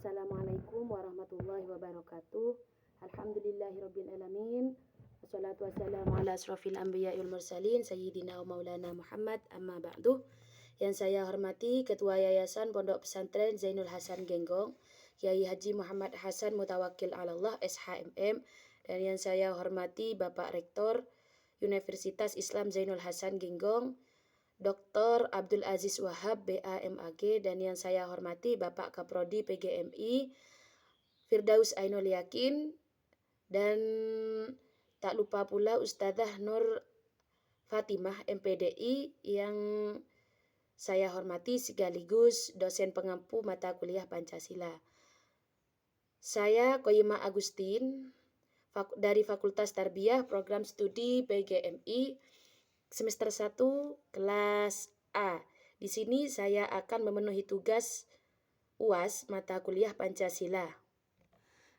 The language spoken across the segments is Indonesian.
Assalamualaikum warahmatullahi wabarakatuh. Alhamdulillahirabbil alamin. Wassalatu wassalamu ala asrofil anbiya'i wal mursalin sayyidina wa maulana Muhammad, amma ba'du. Yang saya hormati Ketua Yayasan Pondok Pesantren Zainul Hasan Genggong, Kyai Haji Muhammad Hasan Mutawakkil 'Alallah SHMM, dan yang saya hormati Bapak Rektor Universitas Islam Zainul Hasan Genggong, Dr. Abdul Aziz Wahab BAMAG, dan yang saya hormati Bapak Kaprodi PGMI Firdaus Ainul Yakin, dan tak lupa pula Ustadzah Nur Fatimah MPDI yang saya hormati sekaligus dosen pengampu mata kuliah Pancasila. Saya Qoyimah Agustin dari Fakultas Tarbiyah Program Studi PGMI semester 1 kelas A. Di sini saya akan memenuhi tugas UAS mata kuliah Pancasila.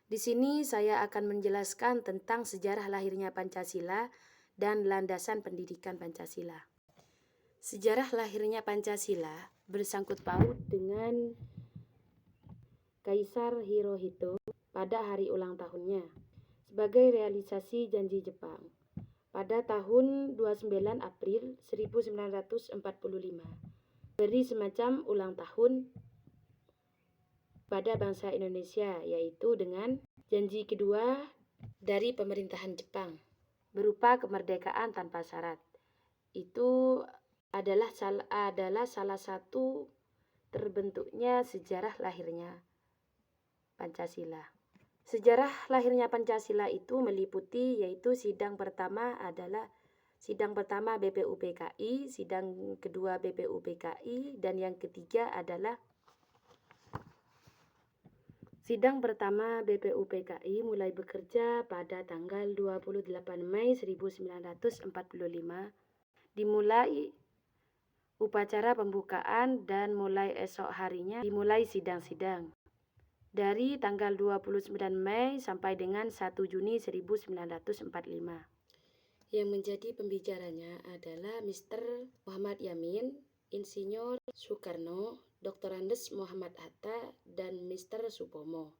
Di sini saya akan menjelaskan tentang sejarah lahirnya Pancasila dan landasan pendidikan Pancasila. Sejarah lahirnya Pancasila bersangkut paut dengan Kaisar Hirohito pada hari ulang tahunnya sebagai realisasi janji Jepang pada tahun 29 April 1945. Beri semacam ulang tahun pada bangsa Indonesia, yaitu dengan janji kedua dari pemerintahan Jepang berupa kemerdekaan tanpa syarat. Itu adalah salah satu terbentuknya sejarah lahirnya Pancasila. Sejarah lahirnya Pancasila itu meliputi yaitu sidang pertama BPUPKI, sidang kedua BPUPKI, dan yang ketiga adalah sidang pertama BPUPKI mulai bekerja pada tanggal 28 Mei 1945. Dimulai upacara pembukaan dan mulai esok harinya dimulai sidang-sidang. Dari tanggal 29 Mei sampai dengan 1 Juni 1945. Yang menjadi pembicaranya adalah Mr. Muhammad Yamin, Insinyur Soekarno, Dr. Andes Muhammad Hatta, dan Mr. Supomo.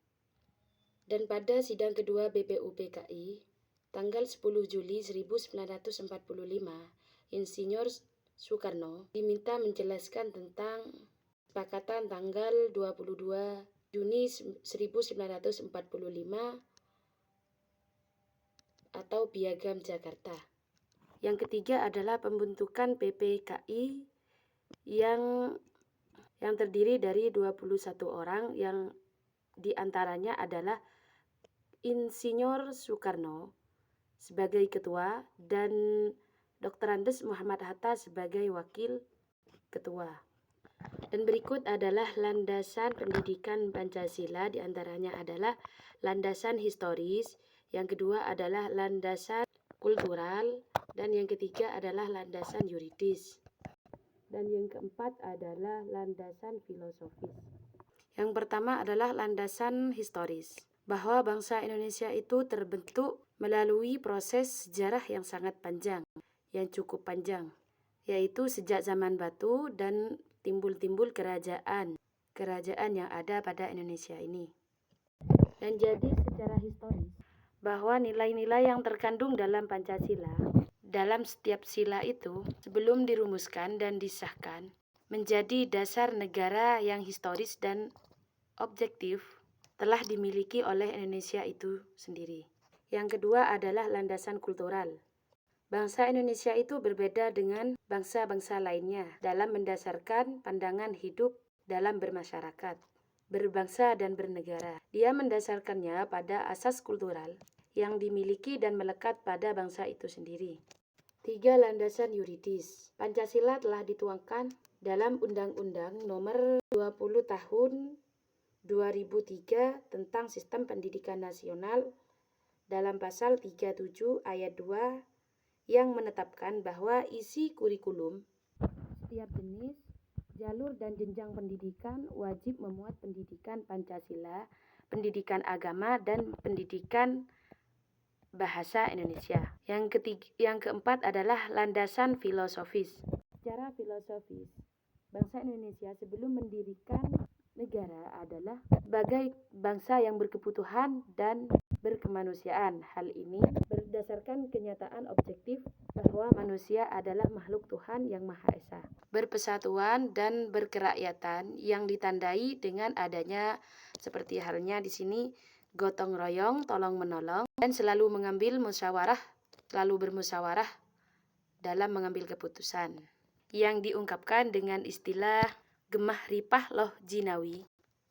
Dan pada sidang kedua BPUPKI, tanggal 10 Juli 1945, Insinyur Soekarno diminta menjelaskan tentang kesepakatan tanggal 22 Juni 1945 atau Piagam Jakarta. Yang ketiga adalah pembentukan PPKI yang terdiri dari 21 orang, yang diantaranya adalah Insinyur Soekarno sebagai ketua dan Dr. Andes Muhammad Hatta sebagai wakil ketua. Dan berikut adalah landasan pendidikan Pancasila, diantaranya adalah landasan historis, yang kedua adalah landasan kultural, dan yang ketiga adalah landasan yuridis. Dan yang keempat adalah landasan filosofis. Yang pertama adalah landasan historis, bahwa bangsa Indonesia itu terbentuk melalui proses sejarah yang sangat panjang, yang cukup panjang, yaitu sejak zaman batu dan timbul kerajaan yang ada pada Indonesia ini. Dan jadi secara historis bahwa nilai-nilai yang terkandung dalam Pancasila, dalam setiap sila itu sebelum dirumuskan dan disahkan menjadi dasar negara yang historis dan objektif telah dimiliki oleh Indonesia itu sendiri. Yang kedua adalah landasan kultural. Bangsa Indonesia itu berbeda dengan bangsa-bangsa lainnya dalam mendasarkan pandangan hidup dalam bermasyarakat, berbangsa dan bernegara. Dia mendasarkannya pada asas kultural yang dimiliki dan melekat pada bangsa itu sendiri. 3. Landasan yuridis. Pancasila telah dituangkan dalam Undang-Undang Nomor 20 Tahun 2003 tentang Sistem Pendidikan Nasional dalam pasal 37 ayat 2 yang menetapkan bahwa isi kurikulum setiap jenis, jalur dan jenjang pendidikan wajib memuat pendidikan Pancasila, pendidikan agama, dan pendidikan bahasa Indonesia. Yang keempat adalah landasan filosofis. Secara filosofis, bangsa Indonesia sebelum mendirikan negara adalah sebagai bangsa yang berkebutuhan dan berkemanusiaan. Hal ini berdasarkan kenyataan objektif bahwa manusia adalah makhluk Tuhan yang Maha Esa, berpesatuan dan berkerakyatan yang ditandai dengan adanya seperti halnya di sini gotong royong, tolong menolong, dan selalu bermusyawarah dalam mengambil keputusan, yang diungkapkan dengan istilah gemah ripah loh jinawi,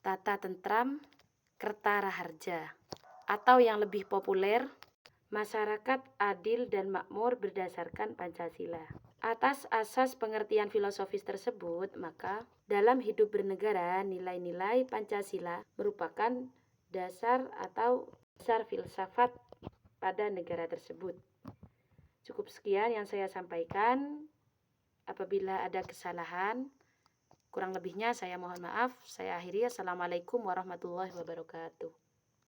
tata tentram, kerta raharja, atau yang lebih populer, masyarakat adil dan makmur berdasarkan Pancasila. Atas asas pengertian filosofis tersebut, maka dalam hidup bernegara, nilai-nilai Pancasila merupakan dasar filsafat pada negara tersebut. Cukup sekian yang saya sampaikan. Apabila ada kesalahan, kurang lebihnya saya mohon maaf. Saya akhiri. Assalamualaikum warahmatullahi wabarakatuh.